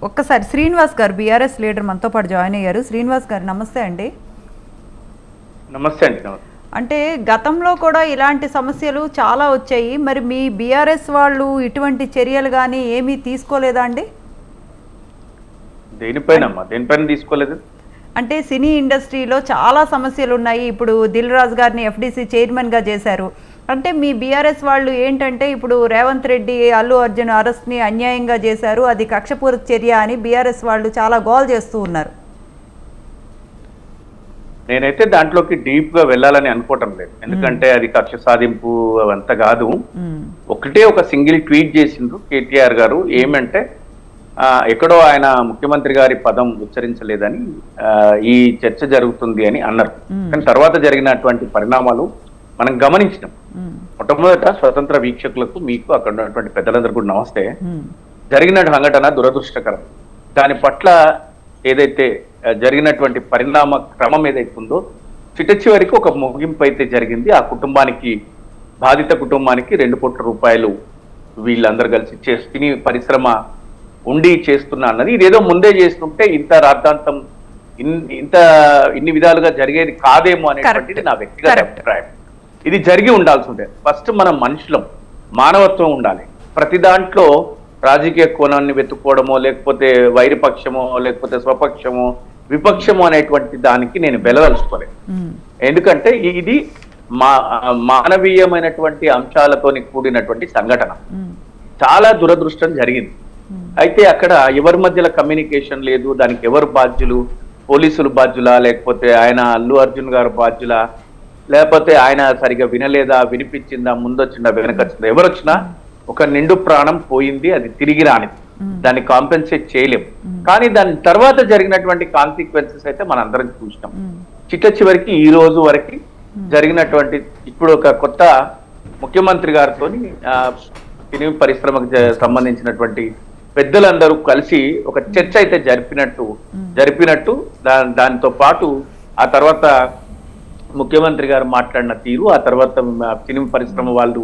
ఒక్కసారి శ్రీనివాస్ గారు BRS leader మనతో పాటు జాయిన్ అయ్యారు. శ్రీనివాస్ గారు నమస్తే అండి. నమస్తే అండి. అంటే గతంలో కూడా ఇలాంటి సమస్యలు చాలా వచ్చాయి. మరి మీ బీఆర్ఎస్ వాళ్ళు ఇటువంటి చర్యలు కానీ ఏమీ తీసుకోలేదా అండి? దేనిపైన తీసుకోలేదు. అంటే సినీ ఇండస్ట్రీలో చాలా సమస్యలు ఉన్నాయి. ఇప్పుడు దిల్ రాజు గారిని ఎఫ్డీసీ చైర్మన్గా చేశారు. అంటే మీ బీఆర్ఎస్ వాళ్ళు ఏంటంటే ఇప్పుడు రేవంత్ రెడ్డి అల్లు అర్జున్ అరెస్ట్ని అన్యాయంగా చేశారు, అది కక్షపూరిత చర్య అని బీఆర్ఎస్ వాళ్ళు చాలా గోల్ చేస్తూ ఉన్నారు. నేనైతే దాంట్లోకి డీప్ గా వెళ్ళాలని అనుకోవటం లేదు. ఎందుకంటే అది కక్ష సాధింపు అవంతా కాదు. ఒకటే ఒక సింగిల్ ట్వీట్ చేసిండ్రు కేటీఆర్ గారు. ఏమంటే ఎక్కడో ఆయన ముఖ్యమంత్రి గారి పదం ఉచ్చరించలేదని ఈ చర్చ జరుగుతుంది అని అన్నారు. కానీ తర్వాత జరిగినటువంటి పరిణామాలు మనం గమనించినాం. మొట్టమొదట స్వతంత్ర వీక్షకులకు, మీకు అక్కడ ఉన్నటువంటి పెద్దలందరూ కూడా నమస్తే. జరిగిన సంఘటన దురదృష్టకరం. దాని పట్ల ఏదైతే జరిగినటువంటి పరిణామ క్రమం ఏదైతే ఉందో చిట్ట చివరికి ఒక ముగింపు అయితే జరిగింది. ఆ కుటుంబానికి, బాధిత కుటుంబానికి 2 కోట్ల రూపాయలు వీళ్ళందరూ కలిసి సినీ పరిశ్రమ ఉండి చేస్తున్నా అన్నది. ఇదేదో ముందే చేస్తుంటే ఇంత రాద్ధాంతం ఇన్ని విధాలుగా జరిగేది కాదేమో అనేటువంటిది నా వ్యక్తిగత అభిప్రాయం. ఇది జరిగి ఉండాల్సి ఉంటుంది. ఫస్ట్ మనం మనుషులం, మానవత్వం ఉండాలి. ప్రతి దాంట్లో రాజకీయ కోణాన్ని వెతుక్కోవడమో, లేకపోతే వైరపక్షమో, లేకపోతే స్వపక్షమో, విపక్షమో అనేటువంటి దానికి నేను వెళ్ళదలుచుకోలేదు. ఎందుకంటే ఇది మానవీయమైనటువంటి అంశాలతోని కూడినటువంటి సంఘటన. చాలా దురదృష్టం జరిగింది. అయితే అక్కడ ఎవరి మధ్యలో కమ్యూనికేషన్ లేదు. దానికి ఎవరు బాధ్యులు? పోలీసులు బాధ్యులా, లేకపోతే ఆయన అల్లు అర్జున్ గారు బాధ్యులా, లేకపోతే ఆయన సరిగా వినలేదా, వినిపించిందా, ముందొచ్చిందా, వెనకొచ్చిందా? ఎవరు వచ్చినా ఒక నిండు ప్రాణం పోయింది, అది తిరిగి రానిది. దాన్ని కాంపెన్సేట్ చేయలేం. కానీ దాని తర్వాత జరిగినటువంటి కాన్సిక్వెన్సెస్ అయితే మనం అందరం చూసినాం. చిట్ట చివరికి ఈ రోజు వరకు జరిగినటువంటి, ఇప్పుడు ఒక కొత్త ముఖ్యమంత్రి గారితో సినీ పరిశ్రమకు సంబంధించినటువంటి పెద్దలందరూ కలిసి ఒక చర్చ అయితే జరిపినట్టు దానితో పాటు ఆ తర్వాత ముఖ్యమంత్రి గారు మాట్లాడిన తీరు, ఆ తర్వాత సినీ పరిశ్రమ వాళ్ళు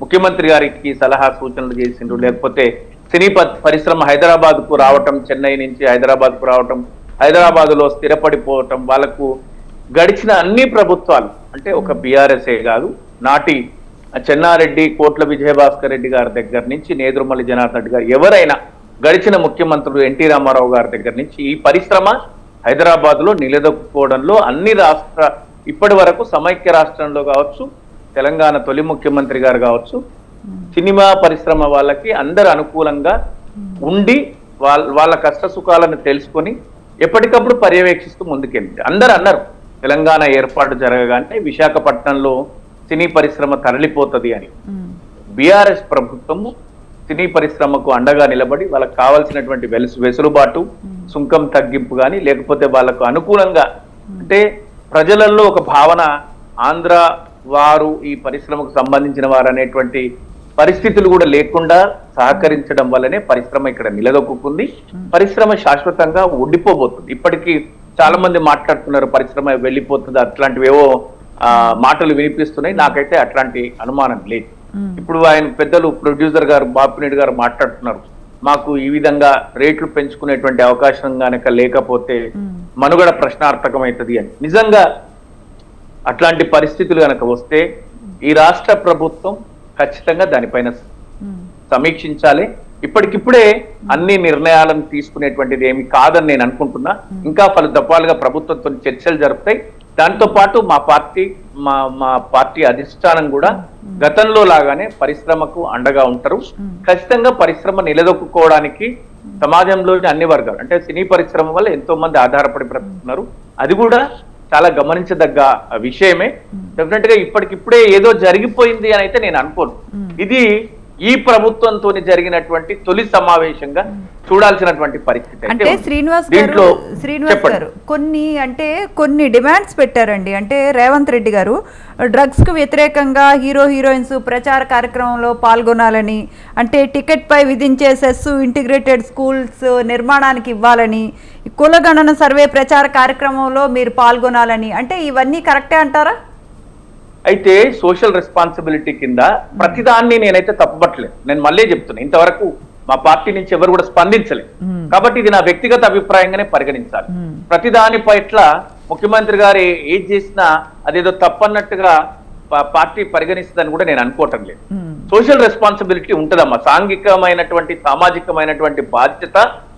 ముఖ్యమంత్రి గారికి సలహా సూచనలు చేసిండ్రు. లేకపోతే సినీ పరిశ్రమ హైదరాబాద్ కు రావటం, చెన్నై నుంచి హైదరాబాద్ కు రావటం, హైదరాబాద్ లో స్థిరపడిపోవటం, వాళ్ళకు గడిచిన అన్ని ప్రభుత్వాలు, అంటే ఒక బీఆర్ఎస్ఏ కాదు, నాటి చెన్నారెడ్డి, కోట్ల విజయభాస్కర్ రెడ్డి గారి దగ్గర నుంచి నేదురుమల్లి జనార్దన్ రెడ్డి గారు, ఎవరైనా గడిచిన ముఖ్యమంత్రులు ఎన్టీ రామారావు గారి దగ్గర నుంచి ఈ పరిశ్రమ హైదరాబాద్ లో నిలదొక్కుకోవడంలో అన్ని ఇప్పటి వరకు సమైక్య రాష్ట్రంలో కావచ్చు, తెలంగాణ తొలి ముఖ్యమంత్రి గారు కావచ్చు, సినిమా పరిశ్రమ వాళ్ళకి అందరు అనుకూలంగా ఉండి వాళ్ళ కష్ట సుఖాలను తెలుసుకొని ఎప్పటికప్పుడు పర్యవేక్షిస్తూ ముందుకెళ్ళింది. అందరు అన్నారు తెలంగాణ ఏర్పాటు జరగగానే విశాఖపట్నంలో సినీ పరిశ్రమ తరలిపోతుంది అని. బీఆర్ఎస్ ప్రభుత్వము సినీ పరిశ్రమకు అండగా నిలబడి వాళ్ళకు కావాల్సినటువంటి వెసులుబాటు, సుంకం తగ్గింపు కానీ, లేకపోతే వాళ్ళకు అనుకూలంగా, అంటే ప్రజలలో ఒక భావన ఆంధ్ర వారు ఈ పరిశ్రమకు సంబంధించిన వారు అనేటువంటి పరిస్థితులు కూడా లేకుండా సహకరించడం వల్లనే పరిశ్రమ ఇక్కడ నిలదొక్కుంది. పరిశ్రమ శాశ్వతంగా ఉండిపోబోతుంది. ఇప్పటికీ చాలా మంది మాట్లాడుతున్నారు పరిశ్రమ వెళ్ళిపోతుంది, అట్లాంటివేవో మాటలు వినిపిస్తున్నాయి. నాకైతే అట్లాంటి అనుమానం లేదు. ఇప్పుడు ఆయన పెద్దలు ప్రొడ్యూసర్ గారు బాపిరెడ్డి గారు మాట్లాడుతున్నారు, మాకు ఈ విధంగా రేట్లు పెంచుకునేటువంటి అవకాశం కనుక లేకపోతే మనుగడ ప్రశ్నార్థకమవుతుంది అని. నిజంగా అట్లాంటి పరిస్థితులు కనుక వస్తే ఈ రాష్ట్ర ప్రభుత్వం ఖచ్చితంగా దానిపైన సమీక్షించాలి. ఇప్పటికిప్పుడే అన్ని నిర్ణయాలను తీసుకునేటువంటిది ఏమి కాదని నేను అనుకుంటున్నా. ఇంకా పలు దఫాలుగా ప్రభుత్వంతో చర్చలు జరుపుతాయి. దాంతో పాటు మా పార్టీ అధిష్టానం కూడా గతంలో లాగానే పరిశ్రమకు అండగా ఉంటారు. ఖచ్చితంగా పరిశ్రమ నిలదొక్కుకోవడానికి సమాజంలోని అన్ని వర్గాలు, అంటే సినీ పరిశ్రమ వల్ల ఎంతో మంది ఆధారపడి బ్రతుకుతున్నారు. అది కూడా చాలా గమనించదగ్గ విషయమే. డెఫినెట్ గా ఇప్పటికిప్పుడే ఏదో జరిగిపోయింది అని అయితే నేను అనుకోను. ఇది ఈ ప్రభుత్వంతో జరిగినటువంటి తొలి సమావేశంగా చూడాల్సినటువంటి పరిస్థితి. అంటే శ్రీనివాస్ గారు కొన్ని డిమాండ్స్ పెట్టారండి. అంటే రేవంత్ రెడ్డి గారు డ్రగ్స్ కు వ్యతిరేకంగా హీరోయిన్స్ ప్రచార కార్యక్రమంలో పాల్గొనాలని, అంటే టికెట్ పై విధించే సెస్ ఇంటిగ్రేటెడ్ స్కూల్స్ నిర్మాణానికి ఇవ్వాలని, కులగణన సర్వే ప్రచార కార్యక్రమంలో మీరు పాల్గొనాలని, అంటే ఇవన్నీ కరెక్టే అంటారా? అయితే సోషల్ రెస్పాన్సిబిలిటీ కింద ప్రతిదాన్ని నేనైతే తప్పుపట్టలేదు. నేను మళ్ళీ చెప్తున్నా, ఇంతవరకు మా పార్టీ నుంచి ఎవరు కూడా స్పందించలేదు. కాబట్టి ఇది నా వ్యక్తిగత అభిప్రాయంగానే పరిగణించాలి. ప్రతి దాని పట్ల ముఖ్యమంత్రి గారు ఏది చేసినా అదేదో తప్పన్నట్టుగా పార్టీ పరిగణిస్తుందని కూడా నేను అనుకోవటం లేదు. సోషల్ రెస్పాన్సిబిలిటీ ఉంటుందమ్మా. సాంఘికమైనటువంటి సామాజికమైనటువంటి బాధ్యత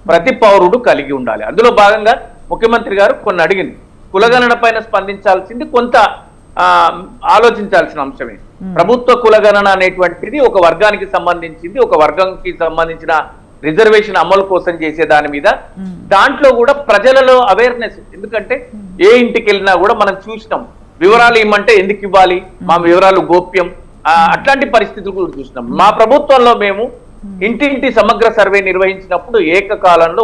ప్రతి పౌరుడు కలిగి ఉండాలి. అందులో భాగంగా ముఖ్యమంత్రి గారు కొన్ని అడిగింది. కులగణన పైన స్పందించాల్సింది కొంత ఆలోచించాల్సిన అంశమే. ప్రభుత్వ కులగణన అనేటువంటిది ఒక వర్గానికి సంబంధించింది, ఒక వర్గానికి సంబంధించిన రిజర్వేషన్ అమలు కోసం చేసే దాని మీద దాంట్లో కూడా ప్రజలలో అవేర్నెస్. ఎందుకంటే ఏ ఇంటికి వెళ్ళినా కూడా మనం చూసినాం, వివరాలు ఇవ్వమంటే ఎందుకు ఇవ్వాలి, మా వివరాలు గోప్యం, అట్లాంటి పరిస్థితులు కూడా చూసినాం. మా ప్రభుత్వంలో మేము ఇంటింటి సమగ్ర సర్వే నిర్వహించినప్పుడు ఏకకాలంలో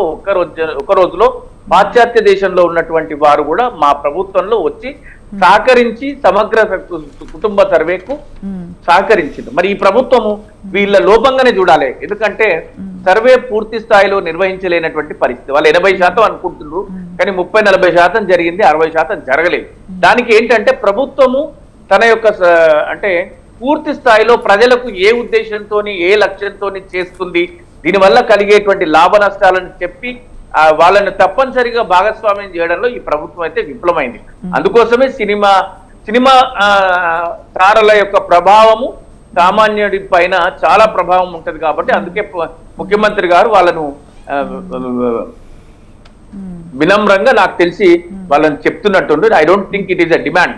ఒక రోజులో పాశ్చాత్య దేశంలో ఉన్నటువంటి వారు కూడా మా ప్రభుత్వంలో వచ్చి సహకరించి సమగ్ర కుటుంబ సర్వేకు సహకరించింది. మరి ఈ ప్రభుత్వము వీళ్ళ లోపంగానే చూడాలి. ఎందుకంటే సర్వే పూర్తి స్థాయిలో నిర్వహించలేనటువంటి పరిస్థితి. వాళ్ళు 80% అనుకుంటున్నారు, కానీ 30-40% జరిగింది, 60% జరగలేదు. దానికి ఏంటంటే ప్రభుత్వము తన యొక్క అంటే పూర్తి స్థాయిలో ప్రజలకు ఏ ఉద్దేశంతో ఏ లక్ష్యంతో చేస్తుంది, దీనివల్ల కలిగేటువంటి లాభ నష్టాలను చెప్పి వాళ్ళని తప్పనిసరిగా భాగస్వామ్యం చేయడంలో ఈ ప్రభుత్వం అయితే విఫలమైంది. అందుకోసమే సినిమా తారల యొక్క ప్రభావము సామాన్యుడి పైన చాలా ప్రభావం ఉంటది. కాబట్టి అందుకే ముఖ్యమంత్రి గారు వాళ్ళను వినమ్రంగా నాకు తెలిసి వాళ్ళని చెప్తున్నట్టుండు. I don't think it is a demand,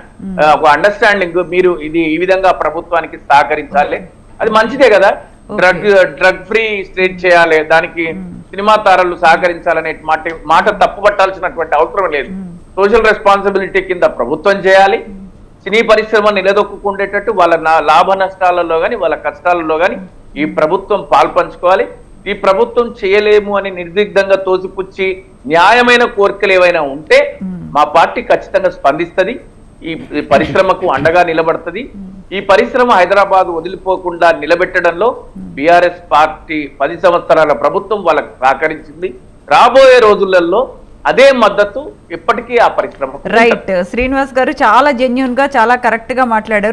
ఒక అండర్స్టాండింగ్. మీరు ఇది ఈ విధంగా ప్రభుత్వానికి సహకరించాలి, అది మంచిదే కదా. డ్రగ్ ఫ్రీ స్టేట్ చేయాలి, దానికి సినిమా తారలు సహకరించాలనే మాట తప్పుపట్టాల్సినటువంటి అవసరం లేదు. సోషల్ రెస్పాన్సిబిలిటీ కింద ప్రభుత్వం చేయాలి. సినీ పరిశ్రమ నిలదొక్కుండేటట్టు వాళ్ళ లాభ నష్టాలలో గాని వాళ్ళ కష్టాలలో గాని ఈ ప్రభుత్వం పాల్పంచుకోవాలి. ఈ ప్రభుత్వం చేయలేము అని నిర్దిగ్ధంగా తోసిపుచ్చి న్యాయమైన కోరికలు ఏవైనా ఉంటే మా పార్టీ ఖచ్చితంగా స్పందిస్తుంది. ఈ పరిశ్రమకు అండగా నిలబడుతుంది. ఈ పరిశ్రమ హైదరాబాద్ వదిలిపోకుండా నిలబెట్టడంలో బీఆర్ఎస్ పార్టీ 10 సంవత్సరాల ప్రభుత్వం వాళ్ళకు సహకరించింది. రాబోయే రోజులలో అదే మద్దతు ఎప్పటికీ ఆ పరిశ్రమ. రైట్. శ్రీనివాస్ గారు చాలా జెన్యూన్ గా చాలా కరెక్ట్ గా మాట్లాడారు.